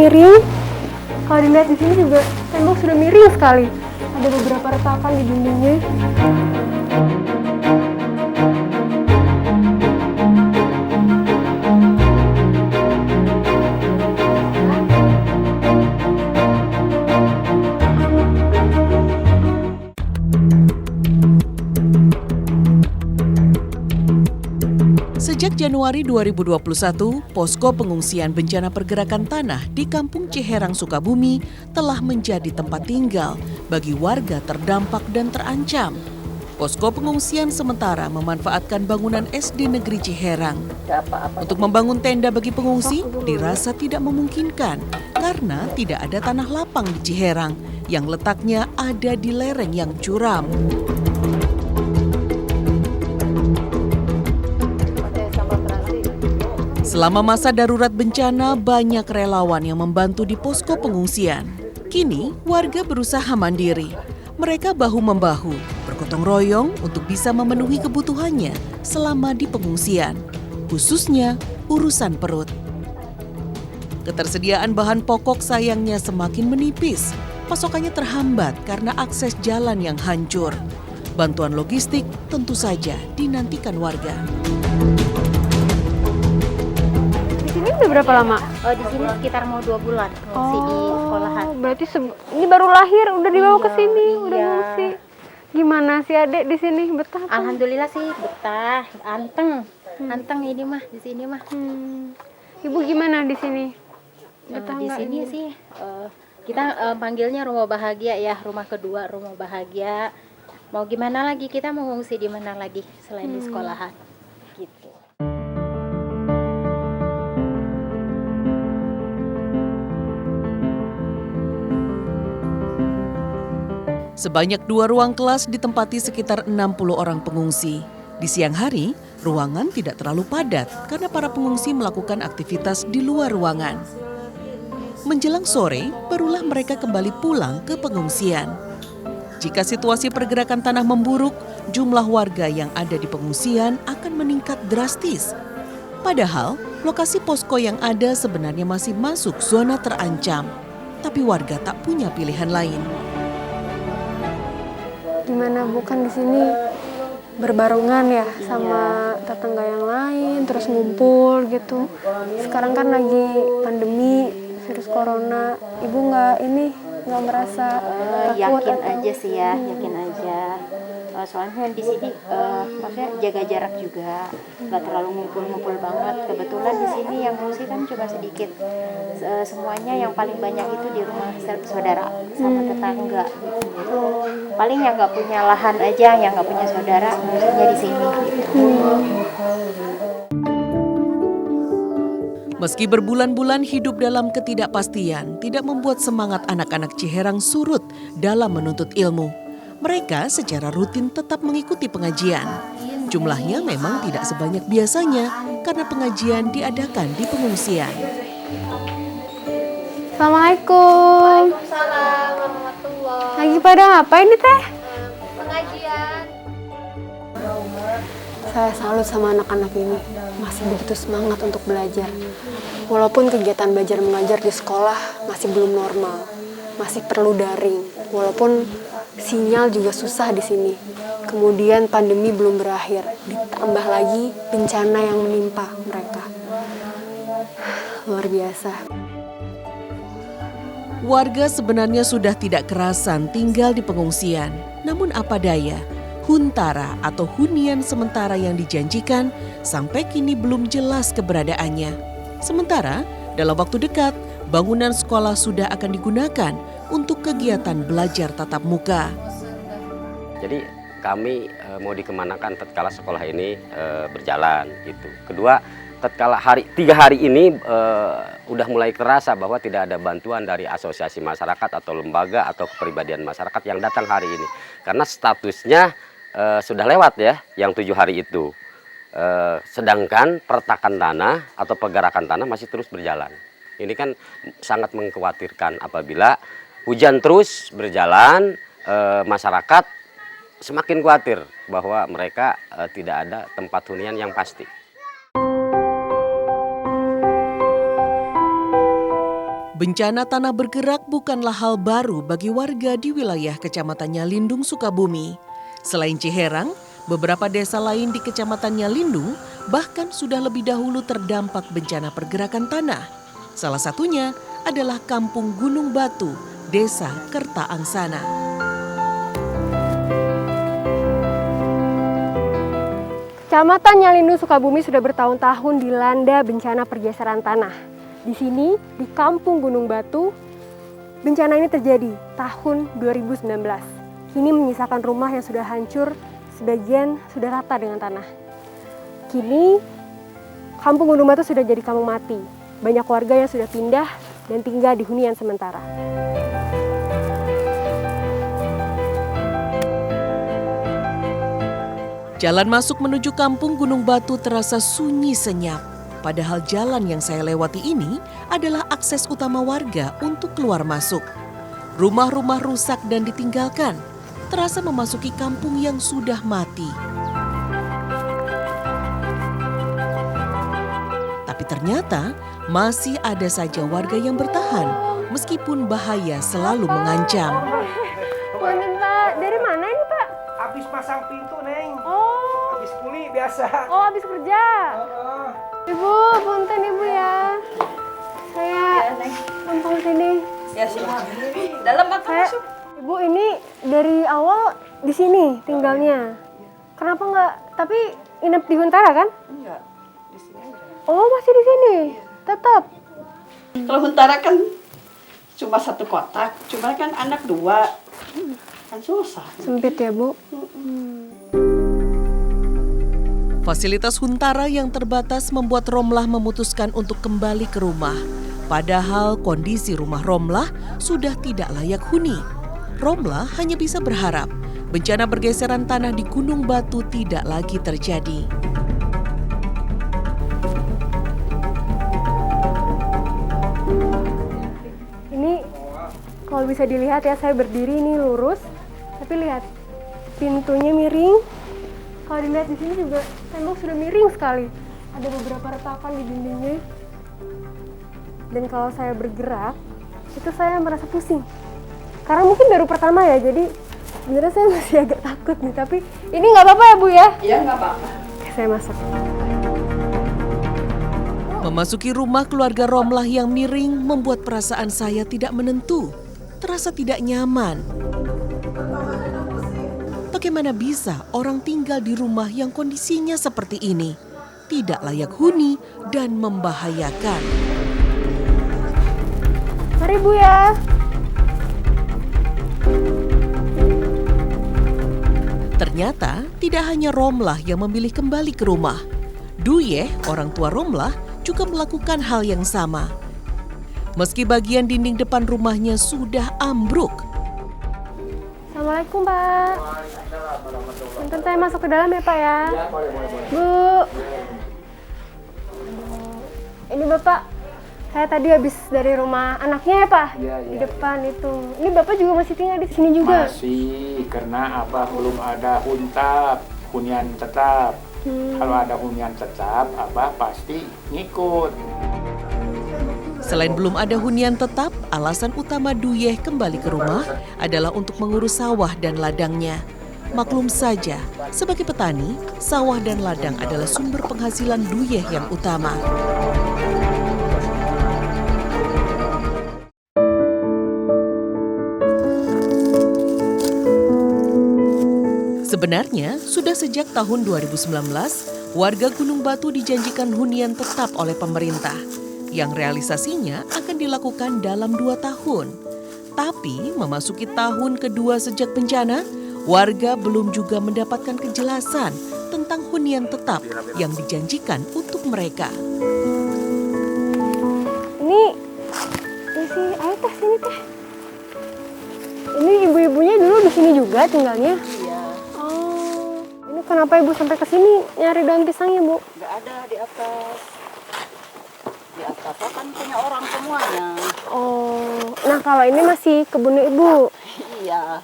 miring. Kalau dilihat di sini juga tembok sudah miring sekali. Ada beberapa retakan di dindingnya. Sejak Januari 2021, posko pengungsian bencana pergerakan tanah di Kampung Ciherang, Sukabumi telah menjadi tempat tinggal bagi warga terdampak dan terancam. Posko pengungsian sementara memanfaatkan bangunan SD Negeri Ciherang. Untuk membangun tenda bagi pengungsi dirasa tidak memungkinkan karena tidak ada tanah lapang di Ciherang yang letaknya ada di lereng yang curam. Selama masa darurat bencana, banyak relawan yang membantu di posko pengungsian. Kini, warga berusaha mandiri. Mereka bahu-membahu, bergotong royong untuk bisa memenuhi kebutuhannya selama di pengungsian, khususnya urusan perut. Ketersediaan bahan pokok sayangnya semakin menipis. Pasokannya terhambat karena akses jalan yang hancur. Bantuan logistik tentu saja dinantikan warga. Ini udah berapa lama? Oh, di sini sekitar mau 2 bulan ngungsi di sekolahan. Berarti ini baru lahir udah dibawa ke sini, udah Iya. ngungsi. Gimana sih Adek di sini betah? apa? Alhamdulillah sih betah, anteng. Anteng ini mah di sini mah. Ibu gimana di sini? Betah Di nggak sini Ibu? sih kita panggilnya rumah bahagia ya, rumah kedua, rumah bahagia. Mau gimana lagi, kita mau ngungsi di mana lagi selain di sekolahan. Gitu. Sebanyak 2 ruang kelas ditempati sekitar 60 orang pengungsi. Di siang hari, ruangan tidak terlalu padat karena para pengungsi melakukan aktivitas di luar ruangan. Menjelang sore, barulah mereka kembali pulang ke pengungsian. Jika situasi pergerakan tanah memburuk, jumlah warga yang ada di pengungsian akan meningkat drastis. Padahal, lokasi posko yang ada sebenarnya masih masuk zona terancam. Tapi warga tak punya pilihan lain. Gimana bukan di sini berbarengan ya sama tetangga yang lain, terus ngumpul gitu. Sekarang kan lagi pandemi virus corona, Ibu nggak merasa takut Yakin atau? aja sih ya, yakin aja. Soalnya di sini maksudnya jaga jarak juga, nggak terlalu ngumpul-ngumpul banget. Kebetulan di sini yang ngungsi kan cuma sedikit. Semuanya yang paling banyak itu di rumah saudara sama tetangga. Gitu. Paling yang nggak punya lahan aja, yang nggak punya saudara, ngungsinya di sini. Meski berbulan-bulan hidup dalam ketidakpastian, tidak membuat semangat anak-anak Ciherang surut dalam menuntut ilmu. Mereka secara rutin tetap mengikuti pengajian. Jumlahnya memang tidak sebanyak biasanya karena pengajian diadakan di pengungsian. Assalamualaikum. Waalaikumsalam warahmatullahi. Lagi pada apa ini teh? Pengajian. Saya salut sama anak-anak ini, masih begitu semangat untuk belajar. Walaupun kegiatan belajar mengajar di sekolah masih belum normal, masih perlu daring. Walaupun sinyal juga susah di sini. Kemudian pandemi belum berakhir, ditambah lagi bencana yang menimpa mereka. Luar biasa. Warga sebenarnya sudah tidak kerasan tinggal di pengungsian. Namun apa daya, huntara atau hunian sementara yang dijanjikan sampai kini belum jelas keberadaannya. Sementara dalam waktu dekat, bangunan sekolah sudah akan digunakan untuk kegiatan belajar tatap muka. Jadi kami mau dikemanakan tatkala sekolah ini berjalan gitu. Kedua, tatkala 3 hari ini udah mulai terasa bahwa tidak ada bantuan dari asosiasi masyarakat atau lembaga atau kepribadian masyarakat yang datang hari ini. Karena statusnya sudah lewat ya, yang 7 hari itu. Sedangkan pertakan tanah atau pergerakan tanah masih terus berjalan. Ini kan sangat mengkhawatirkan apabila hujan terus berjalan, masyarakat semakin khawatir bahwa mereka tidak ada tempat hunian yang pasti. Bencana tanah bergerak bukanlah hal baru bagi warga di wilayah Kecamatan Nyalindung, Sukabumi. Selain Ciherang, beberapa desa lain di Kecamatan Nyalindung bahkan sudah lebih dahulu terdampak bencana pergerakan tanah. Salah satunya adalah Kampung Gunung Batu, Desa Kerta Angsana. Kecamatan Nyalindung, Sukabumi sudah bertahun-tahun dilanda bencana pergeseran tanah. Di sini, di Kampung Gunung Batu, bencana ini terjadi tahun 2019. Kini menyisakan rumah yang sudah hancur, sebagian sudah rata dengan tanah. Kini, Kampung Gunung Batu sudah jadi kampung mati. Banyak warga yang sudah pindah dan tinggal di hunian sementara. Jalan masuk menuju Kampung Gunung Batu terasa sunyi senyap. Padahal jalan yang saya lewati ini adalah akses utama warga untuk keluar masuk. Rumah-rumah rusak dan ditinggalkan, terasa memasuki kampung yang sudah mati. Tapi ternyata masih ada saja warga yang bertahan, meskipun bahaya selalu mengancam. Punten Pak, dari mana ini Pak? Habis pasang pintu, Neng. Oh, Habis kuli biasa. habis kerja. Ibu, punten Ibu ya. Saya numpang sini. Ya silakan. Dalam apa masuk? Ibu ini dari awal di sini tinggalnya. Kenapa nggak? Tapi inap di Huntara kan? Enggak, di sini aja. Oh, masih di sini. Tetap. Kalau Huntara kan cuma satu kotak, cuma kan anak dua. Kan susah. Sempit ya, Bu. Fasilitas Huntara yang terbatas membuat Romlah memutuskan untuk kembali ke rumah. Padahal kondisi rumah Romlah sudah tidak layak huni. Romlah hanya bisa berharap bencana pergeseran tanah di Gunung Batu tidak lagi terjadi. Ini kalau bisa dilihat ya, saya berdiri ini lurus, tapi lihat pintunya miring. Kalau dilihat di sini juga tembok sudah miring sekali. Ada beberapa retakan di dindingnya. Dan kalau saya bergerak, itu saya merasa pusing. Karena mungkin baru pertama ya, jadi sebenarnya saya masih agak takut nih. Tapi ini nggak apa-apa ya Bu ya? Iya nggak apa-apa. Oke, saya masuk. Memasuki rumah keluarga Romlah yang miring membuat perasaan saya tidak menentu, terasa tidak nyaman. Bagaimana bisa orang tinggal di rumah yang kondisinya seperti ini, tidak layak huni dan membahayakan? Mari Bu ya. Ternyata tidak hanya Romlah yang memilih kembali ke rumah. Duyeh, orang tua Romlah, juga melakukan hal yang sama. Meski bagian dinding depan rumahnya sudah ambruk. Assalamualaikum Pak. Bentar saya masuk ke dalam ya Pak ya. Bu. Ini Bapak, saya tadi habis dari rumah anaknya ya Pak. Di depan itu. Ini Bapak juga masih tinggal di sini juga? Masih, karena Abah belum ada hunian tetap. Kalau ada hunian tetap, Abah pasti ngikut. Selain belum ada hunian tetap, alasan utama Duyeh kembali ke rumah adalah untuk mengurus sawah dan ladangnya. Maklum saja, sebagai petani, sawah dan ladang adalah sumber penghasilan Duyeh yang utama. Sebenarnya, sudah sejak tahun 2019, warga Gunung Batu dijanjikan hunian tetap oleh pemerintah, yang realisasinya akan dilakukan dalam 2 tahun. Tapi memasuki tahun kedua sejak bencana, warga belum juga mendapatkan kejelasan tentang hunian tetap yang dijanjikan untuk mereka. Ini isi ayo teh sini teh. Ini ibu-ibunya dulu di sini juga tinggalnya? Iya. Oh, ini kenapa Ibu sampai ke sini nyari daun pisangnya, Bu? Nggak ada di atas. Di atas kan punya orang semuanya. Oh, nah kalau ini masih kebun Ibu. Iya.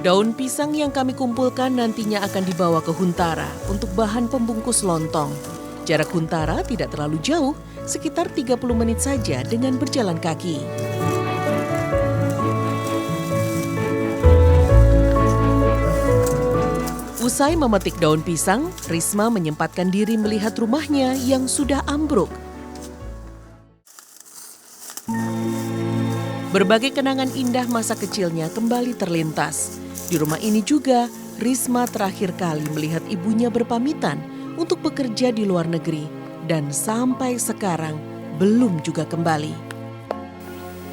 Daun pisang yang kami kumpulkan nantinya akan dibawa ke Huntara untuk bahan pembungkus lontong. Jarak Huntara tidak terlalu jauh, sekitar 30 menit saja dengan berjalan kaki. Usai memetik daun pisang, Risma menyempatkan diri melihat rumahnya yang sudah ambruk. Berbagai kenangan indah masa kecilnya kembali terlintas. Di rumah ini juga, Risma terakhir kali melihat ibunya berpamitan untuk bekerja di luar negeri dan sampai sekarang belum juga kembali.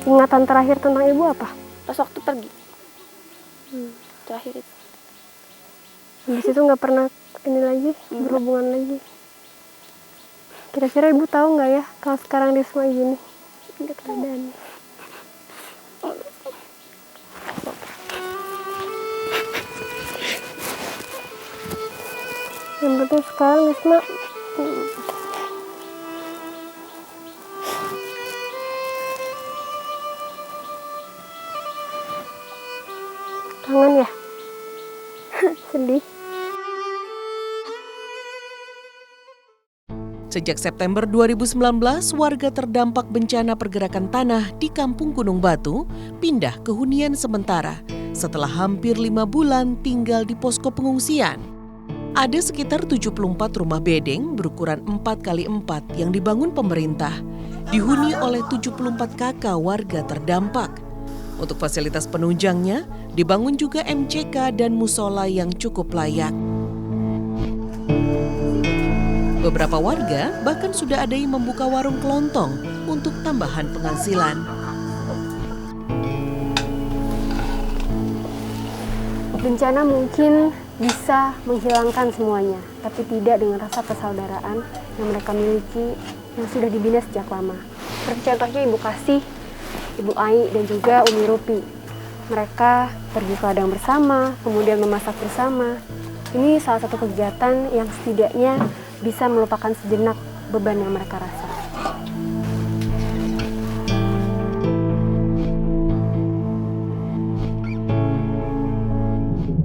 Ingatan terakhir tentang ibu apa? Pas waktu pergi. Terakhir itu. Habis itu nggak pernah ini lagi, berhubungan lagi. Kira-kira ibu tahu nggak ya kalau sekarang Risma gini? Ini keadaannya. Yang penting sekarang Risma kangen ya? Sedih. Sejak September 2019, warga terdampak bencana pergerakan tanah di Kampung Gunung Batu pindah ke hunian sementara setelah hampir 5 bulan tinggal di posko pengungsian. Ada sekitar 74 rumah bedeng berukuran 4x4 yang dibangun pemerintah, dihuni oleh 74 kakak warga terdampak. Untuk fasilitas penunjangnya, dibangun juga MCK dan musola yang cukup layak. Beberapa warga bahkan sudah ada yang membuka warung kelontong untuk tambahan penghasilan. Bencana mungkin bisa menghilangkan semuanya, tapi tidak dengan rasa persaudaraan yang mereka miliki yang sudah dibina sejak lama. Seperti contohnya Ibu Kasih, Ibu Ai, dan juga Umi Rupi. Mereka pergi ke ladang bersama, kemudian memasak bersama. Ini salah satu kegiatan yang setidaknya bisa melupakan sejenak beban yang mereka rasa.